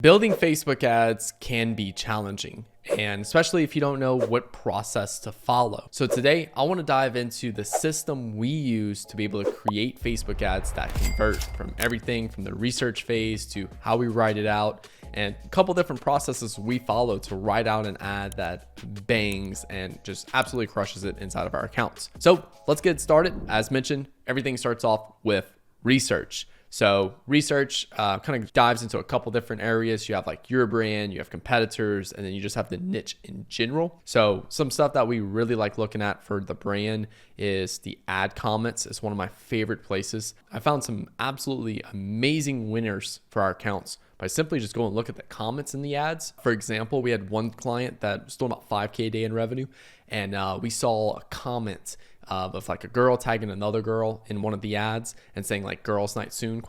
Building Facebook ads can be challenging, and especially if you don't know what process to follow. So today I want to dive into the system we use to be able to create Facebook ads that convert, from everything from the research phase to how we write it out, and a couple different processes we follow to write out an ad that bangs and just absolutely crushes it inside of our accounts. So let's get started. As mentioned, everything starts off with research. So research kind of dives into a couple different areas. You have like your brand, you have competitors, and then you just have the niche in general. So some stuff that we really like looking at for the brand is the ad comments. It's one of my favorite places. I found some absolutely amazing winners for our accounts by simply just going and look at the comments in the ads. For example, we had one client that was doing about 5K a day in revenue, and we saw a comment of like a girl tagging another girl in one of the ads and saying like "girls night soon?" ?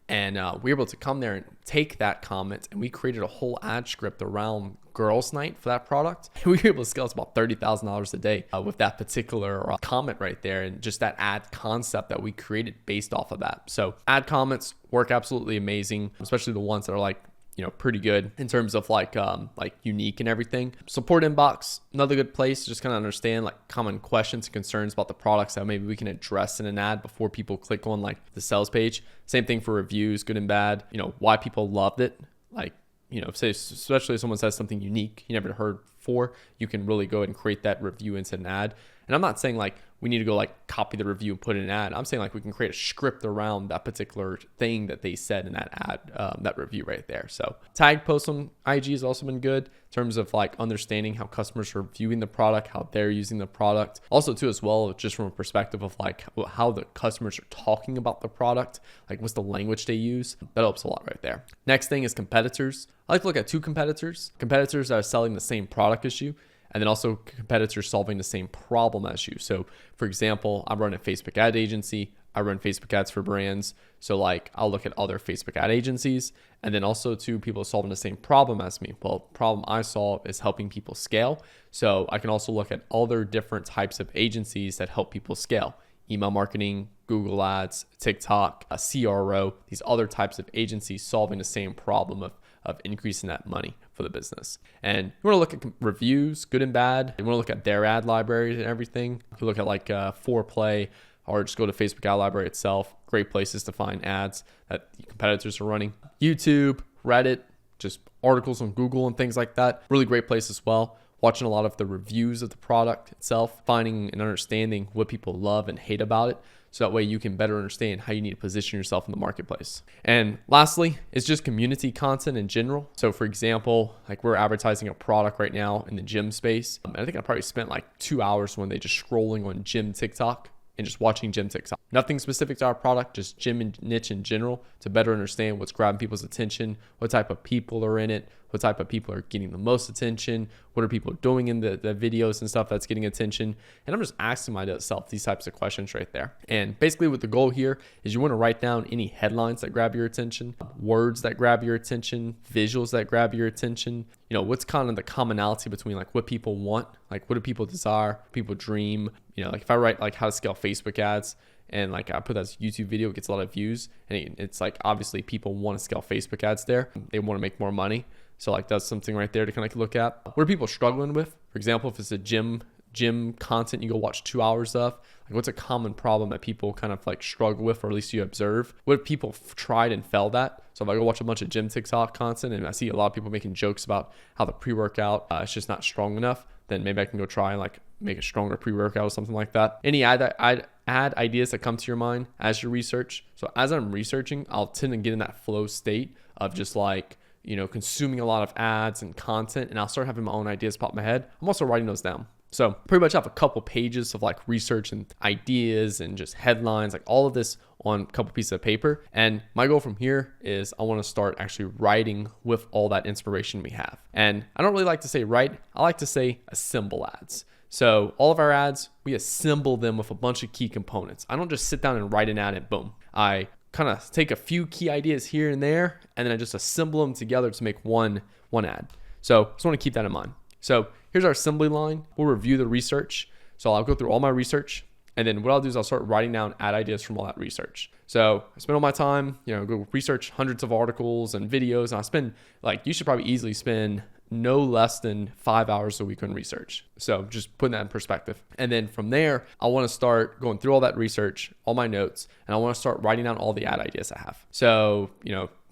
And we were able to come there and take that comment, and we created a whole ad script around girls night for that product. We were able to scale to about $30,000 a day with that particular comment right there, and just that ad concept that we created based off of that. So ad comments work absolutely amazing, especially the ones that are like, you know, pretty good in terms of like unique and everything. Support inbox, another good place to just kind of understand like common questions and concerns about the products that maybe we can address in an ad before people click on like the sales page. Same thing for reviews, good and bad, you know, why people loved it. Like, you know, say, especially if someone says something unique you never heard before, you can really go ahead and create that review into an ad. And I'm not saying like we need to go like copy the review and put in an ad. I'm saying like we can create a script around that particular thing that they said in that ad, that review right there. So tag posts on IG has also been good in terms of like understanding how customers are viewing the product, how they're using the product. Also too, as well, just from a perspective of like how the customers are talking about the product, like what's the language they use. That helps a lot right there. Next thing is competitors. I like to look at two competitors that are selling the same product as you, and then also competitors solving the same problem as you. So for example, I run a Facebook ad agency. I run Facebook ads for brands. So like I'll look at other Facebook ad agencies, and then also two people solving the same problem as me. Well, the problem I solve is helping people scale. So I can also look at other different types of agencies that help people scale. Email marketing, Google ads, TikTok, a CRO, these other types of agencies solving the same problem of increasing that money for the business. And you want to look at reviews, good and bad. You want to look at their ad libraries and everything. You can look at like Foreplay, or just go to Facebook ad library itself. Great places to find ads that competitors are running. YouTube, Reddit, just articles on Google and things like that. Really great place as well. Watching a lot of the reviews of the product itself, finding and understanding what people love and hate about it. So that way you can better understand how you need to position yourself in the marketplace. And lastly, it's just community content in general. So for example, like we're advertising a product right now in the gym space. I think I probably spent like 2 hours one day just scrolling on gym TikTok and just watching gym TikTok. Nothing specific to our product, just gym and niche in general, to better understand what's grabbing people's attention, what type of people are in it, what type of people are getting the most attention, what are people doing in the videos and stuff that's getting attention. And I'm just asking myself these types of questions right there. And basically what the goal here is, you want to write down any headlines that grab your attention, words that grab your attention, visuals that grab your attention. You know, what's kind of the commonality between like what people want, like what do people desire, people dream. You know, like if I write like how to scale Facebook ads, and like I put that as a YouTube video, it gets a lot of views, and it's like obviously people want to scale Facebook ads there. They want to make more money. So like that's something right there to kind of look at. What are people struggling with? For example, if it's a gym content you go watch 2 hours of, like what's a common problem that people kind of like struggle with, or at least you observe? What have people tried and failed at? So if I go watch a bunch of gym TikTok content and I see a lot of people making jokes about how the pre-workout is just not strong enough, then maybe I can go try and like make a stronger pre-workout or something like that. Any ad ideas that come to your mind as you research. So as I'm researching, I'll tend to get in that flow state of just like, you know, consuming a lot of ads and content, and I'll start having my own ideas pop in my head. I'm also writing those down. So pretty much have a couple pages of like research and ideas and just headlines, like all of this on a couple pieces of paper. And my goal from here is I want to start actually writing with all that inspiration we have. And I don't really like to say write, I like to say assemble ads. So all of our ads, we assemble them with a bunch of key components. I don't just sit down and write an ad and boom. I kind of take a few key ideas here and there, and then I just assemble them together to make one ad. So just want to keep that in mind. So here's our assembly line. We'll review the research. So I'll go through all my research. And then what I'll do is I'll start writing down ad ideas from all that research. So I spend all my time, go research hundreds of articles and videos. And I spend you should probably easily spend no less than 5 hours a week on research. So just putting that in perspective. And then from there, I want to start going through all that research, all my notes, and I want to start writing down all the ad ideas I have. So,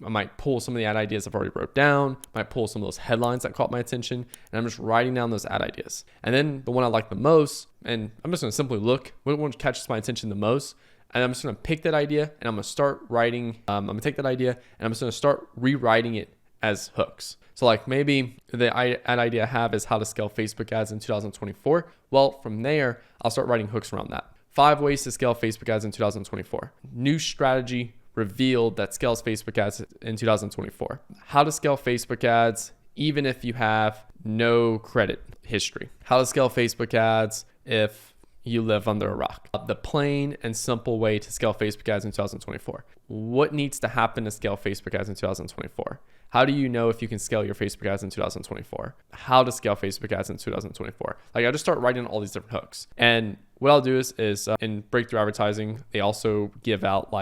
I might pull some of the ad ideas I've already wrote down, might pull some of those headlines that caught my attention, and I'm just writing down those ad ideas. And then the one I like the most, and I'm just going to simply look, what one catches my attention the most, and I'm just going to pick that idea and I'm going to start writing, I'm going to take that idea and I'm just going to start rewriting it as hooks. So maybe the ad idea I have is how to scale Facebook ads in 2024. Well, from there, I'll start writing hooks around that. 5 ways to scale Facebook ads in 2024. New strategy revealed that scales Facebook ads in 2024. How to scale Facebook ads even if you have no credit history. How to scale Facebook ads if you live under a rock. The plain and simple way to scale Facebook ads in 2024. What needs to happen to scale Facebook ads in 2024? How do you know if you can scale your Facebook ads in 2024? How to scale Facebook ads in 2024? I just start writing all these different hooks. And what I'll do is in Breakthrough Advertising, they also give out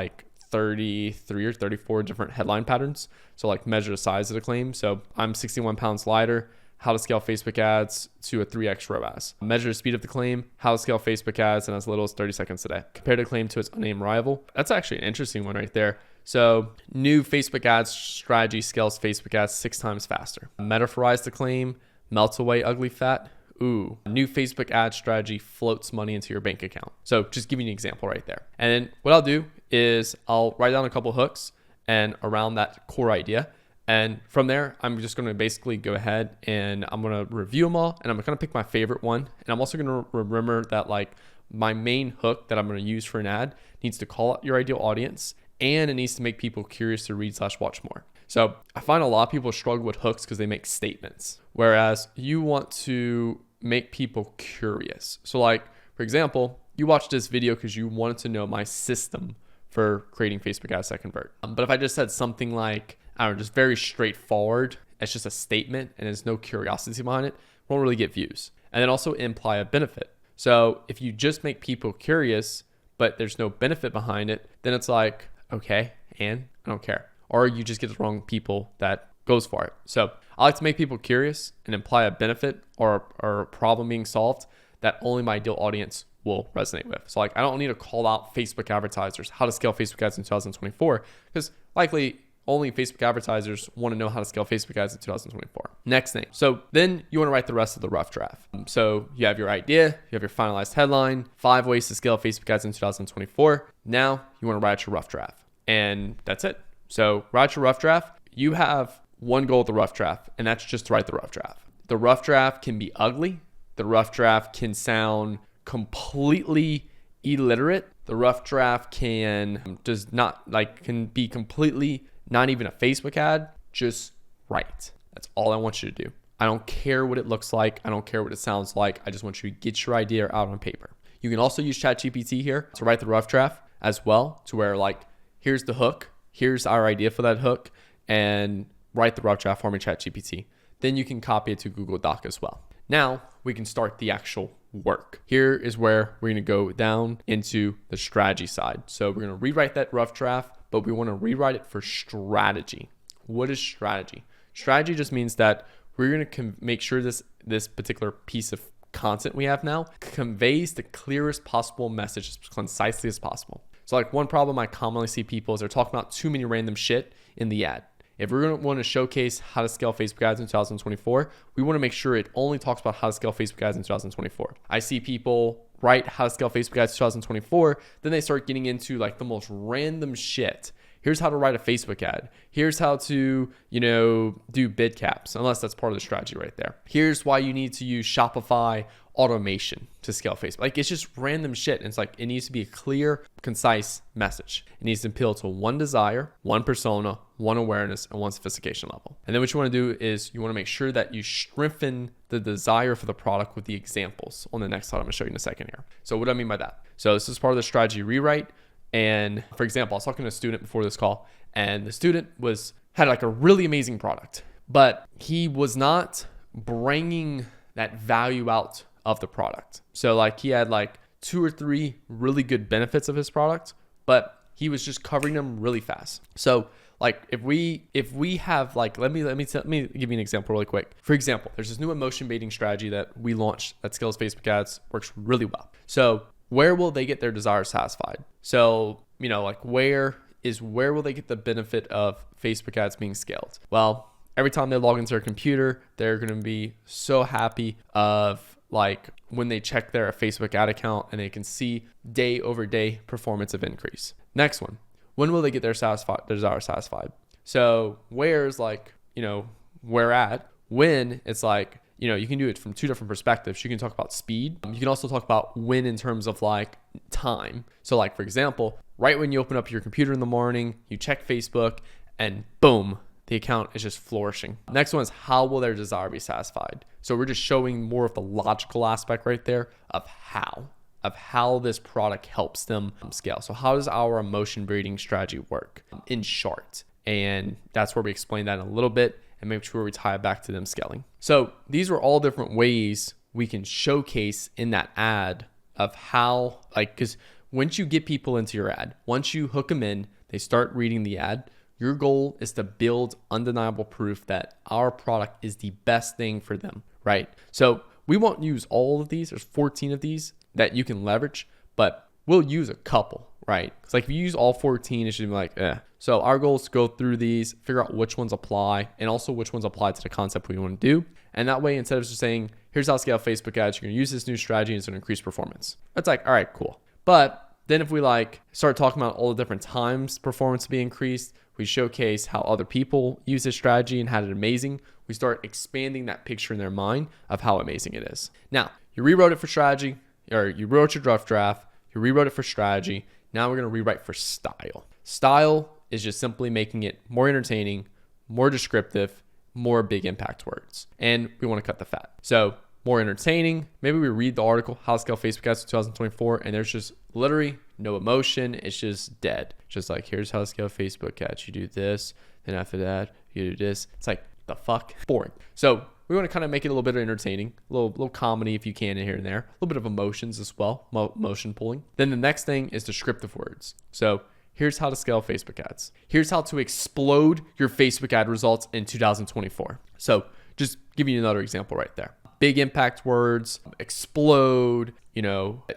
33 or 34 different headline patterns. So measure the size of the claim. So I'm 61 pounds lighter. How to scale Facebook ads to a 3x ROAS. Measure the speed of the claim. How to scale Facebook ads in as little as 30 seconds a day. Compare the claim to its unnamed rival. That's actually an interesting one right there. So new Facebook ads strategy scales Facebook ads 6 times faster. Metaphorize the claim. Melts away ugly fat. Ooh, new Facebook ad strategy floats money into your bank account. So just giving you an example right there. And then what I'll do is I'll write down a couple hooks and around that core idea. And from there, I'm just going to basically go ahead and I'm going to review them all. And I'm going to pick my favorite one. And I'm also going to remember that my main hook that I'm going to use for an ad needs to call out your ideal audience. And it needs to make people curious to read/watch more. So I find a lot of people struggle with hooks because they make statements. Whereas you want to make people curious. So for example, you watched this video because you wanted to know my system for creating Facebook ads that convert. But if I just said something just very straightforward, it's just a statement and there's no curiosity behind it, won't really get views. And then also imply a benefit. So if you just make people curious, but there's no benefit behind it, then it's okay, and I don't care. Or you just get the wrong people that goes for it. So I like to make people curious and imply a benefit or a problem being solved that only my ideal audience will resonate with. So I don't need to call out Facebook advertisers, how to scale Facebook ads in 2024, because likely only Facebook advertisers want to know how to scale Facebook ads in 2024. Next thing. So then you want to write the rest of the rough draft. So you have your idea, you have your finalized headline, 5 ways to scale Facebook ads in 2024. Now you want to write your rough draft. And that's it. So write your rough draft. You have one goal with the rough draft, and that's just to write the rough draft. The rough draft can be ugly. The rough draft can sound completely illiterate. The rough draft can be completely not even a Facebook ad, just write. That's all I want you to do. I don't care what it looks like. I don't care what it sounds like. I just want you to get your idea out on paper. You can also use ChatGPT here to write the rough draft as well, to where here's the hook, here's our idea for that hook, and write the rough draft for me, ChatGPT. Then you can copy it to Google Doc as well. Now we can start the actual work. Here is where we're going to go down into the strategy side. So we're going to rewrite that rough draft, but we want to rewrite it for strategy. What is strategy? Strategy just means that we're going to make sure this particular piece of content we have now conveys the clearest possible message as concisely as possible. So one problem I commonly see people is they're talking about too many random shit in the ad. If we're going to want to showcase how to scale Facebook ads in 2024, we want to make sure it only talks about how to scale Facebook ads in 2024. I see people write how to scale Facebook ads 2024, then they start getting into the most random shit. Here's how to write a Facebook ad. Here's how to, do bid caps, unless that's part of the strategy right there. Here's why you need to use Shopify automation to scale Facebook. It's just random shit. And it needs to be a clear, concise message. It needs to appeal to one desire, one persona, one awareness, and one sophistication level. And then what you want to do is you want to make sure that you strengthen the desire for the product with the examples on the next slide I'm going to show you in a second here. So what do I mean by that? So this is part of the strategy rewrite. And for example, I was talking to a student before this call, and the student had a really amazing product, but he was not bringing that value out of the product. So he had 2 or 3 really good benefits of his product, but he was just covering them really fast. So like if we have like, let me give you an example really quick. For example, there's this new emotion baiting strategy that we launched that scales Facebook ads, works really well. So where will they get their desire satisfied? So, like where will they get the benefit of Facebook ads being scaled? Well, every time they log into their computer, they're going to be so happy of like when they check their Facebook ad account and they can see day over day performance of increase. Next one, when will they get their desire satisfied? So where's like, where at? When it's like, you can do it from 2 different perspectives. You can talk about speed. You can also talk about when in terms of like time. So like, for example, right when you open up your computer in the morning, you check Facebook and boom, the account is just flourishing. Next one is how will their desire be satisfied? So we're just showing more of the logical aspect right there of how this product helps them scale. So how does our emotion breeding strategy work in short? And that's where we explain that in a little bit and make sure we tie it back to them scaling. So these are all different ways we can showcase in that ad of how, like, because once you get people into your ad, once you hook them in, they start reading the ad. Your goal is to build undeniable proof that our product is the best thing for them, right? So we won't use all of these. There's 14 of these that you can leverage, but we'll use a couple, right? It's like if you use all 14, it should be like, eh. So our goal is to go through these, figure out which ones apply, and also which ones apply to the concept we want to do. And that way, instead of just saying, here's how to scale Facebook ads, you're going to use this new strategy and it's going to increase performance. That's like, all right, cool. But then if we like start talking about all the different times performance to be increased, we showcase how other people use this strategy and had it amazing. We start expanding that picture in their mind of how amazing it is. Now, you rewrote it for strategy, or you wrote your rough draft, you rewrote it for strategy. Now we're going to rewrite for style. Style is just simply making it more entertaining, more descriptive, more big impact words. And we want to cut the fat. So more entertaining. Maybe we read the article, How to Scale Facebook Ads 2024, and there's just literally no emotion. It's just dead. Just like, here's how to scale Facebook ads. You do this, then after that, you do this. It's like, the fuck? Boring. So we want to kind of make it a little bit entertaining, a little comedy if you can in here and there, a little bit of emotions as well, motion pulling. Then the next thing is descriptive words. So here's how to scale Facebook ads. Here's how to explode your Facebook ad results in 2024. So just giving you another example right there. Big impact words, explode,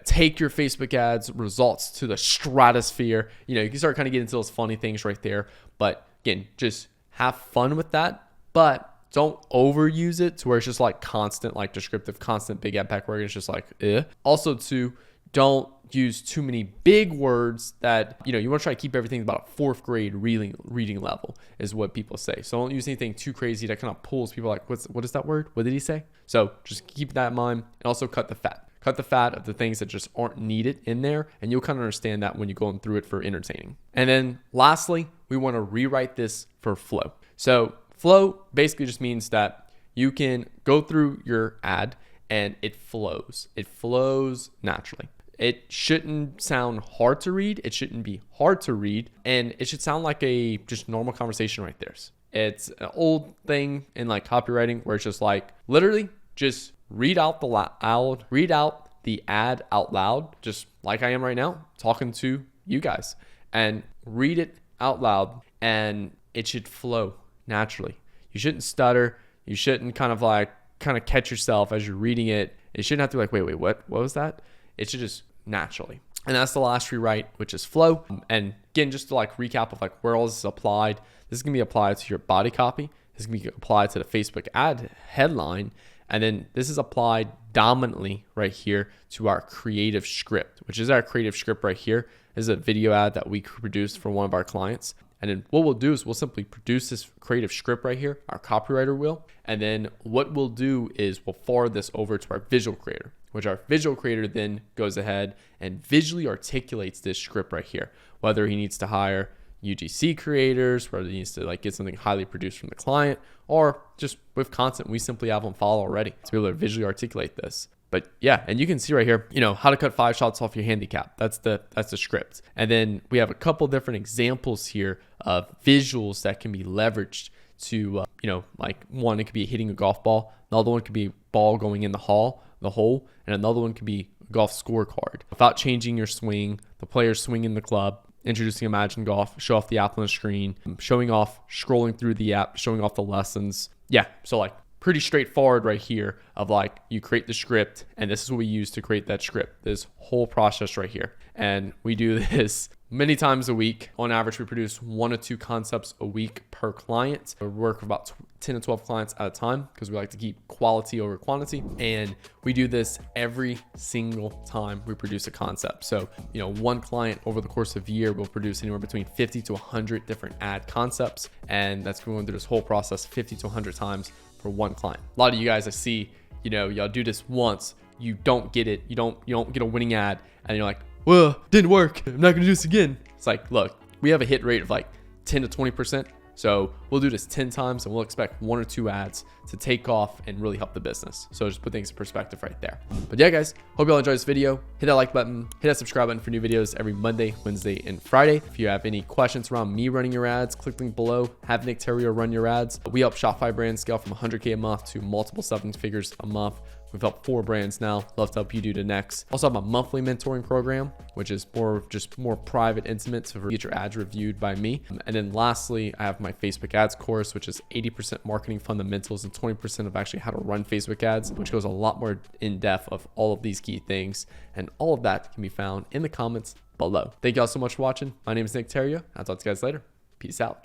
take your Facebook ads results to the stratosphere. You can start kind of getting into those funny things right there. But again, just have fun with that, but don't overuse it to where it's just like constant, like descriptive, constant big impact word. It's just like, eh. Also too, don't use too many big words that, you want to try to keep everything about a 4th grade reading level is what people say. So don't use anything too crazy that kind of pulls people like, what is that word? What did he say? So just keep that in mind, and also cut the fat. Cut the fat of the things that just aren't needed in there, and you'll kind of understand that when you're going through it for entertaining. And then lastly, we want to rewrite this for flow. So flow basically just means that you can go through your ad and it flows. It flows naturally. It shouldn't sound hard to read. It shouldn't be hard to read. And it should sound like a just normal conversation right there. It's an old thing in like copywriting where it's just like literally just read out the ad out loud, just like I am right now talking to you guys, and read it out loud, and it should flow naturally. You shouldn't stutter. You shouldn't kind of catch yourself as you're reading it. It shouldn't have to be like, wait, what was that? It should just naturally. And that's the last rewrite, which is flow. And again, just to like recap of like where all this is applied, this is going to be applied to your body copy. This is going to be applied to the Facebook ad headline. And then this is applied dominantly right here to our creative script, which is our creative script right here. This is a video ad that we produced for one of our clients. And then what we'll do is we'll simply produce this creative script right here, our copywriter will. And then what we'll do is we'll forward this over to our visual creator, which our visual creator then goes ahead and visually articulates this script right here, whether he needs to hire UGC creators, whether he needs to like get something highly produced from the client, or just with content we simply have on file already to be able to visually articulate this. But yeah, and you can see right here, how to cut 5 shots off your handicap. That's the script. And then we have a couple different examples here of visuals that can be leveraged to, like one, it could be hitting a golf ball. Another one could be ball going in the hole, and another one could be golf scorecard without changing your swing, the players swinging the club, introducing Imagine Golf, show off the app on the screen, showing off, scrolling through the app, showing off the lessons. Yeah, so like pretty straightforward right here of like you create the script, and this is what we use to create that script, this whole process right here. And we do this many times a week. On average, we produce 1 or 2 concepts a week per client. We work with about 10 to 12 clients at a time because we like to keep quality over quantity. And we do this every single time we produce a concept. So, one client over the course of a year will produce anywhere between 50 to 100 different ad concepts. And that's going through this whole process 50 to 100 times for one client. A lot of you guys I see, y'all do this once, you don't get it, you don't get a winning ad, and you're like, well, didn't work, I'm not gonna do this again. It's like, look, we have a hit rate of like 10 to 20%. So we'll do this 10 times and we'll expect 1 or 2 ads to take off and really help the business. So just put things in perspective right there. But yeah, guys, hope you all enjoyed this video. Hit that like button, hit that subscribe button for new videos every Monday, Wednesday, and Friday. If you have any questions around me running your ads, click link below, have Nick Theriot run your ads. We help Shopify brands scale from 100K a month to multiple 7 figures a month. We've helped 4 brands now. Love to help you do the next. Also have my monthly mentoring program, which is more private, intimate to get your ads reviewed by me. And then lastly, I have my Facebook ads course, which is 80% marketing fundamentals and 20% of actually how to run Facebook ads, which goes a lot more in depth of all of these key things. And all of that can be found in the comments below. Thank you all so much for watching. My name is Nick Theriot. I'll talk to you guys later. Peace out.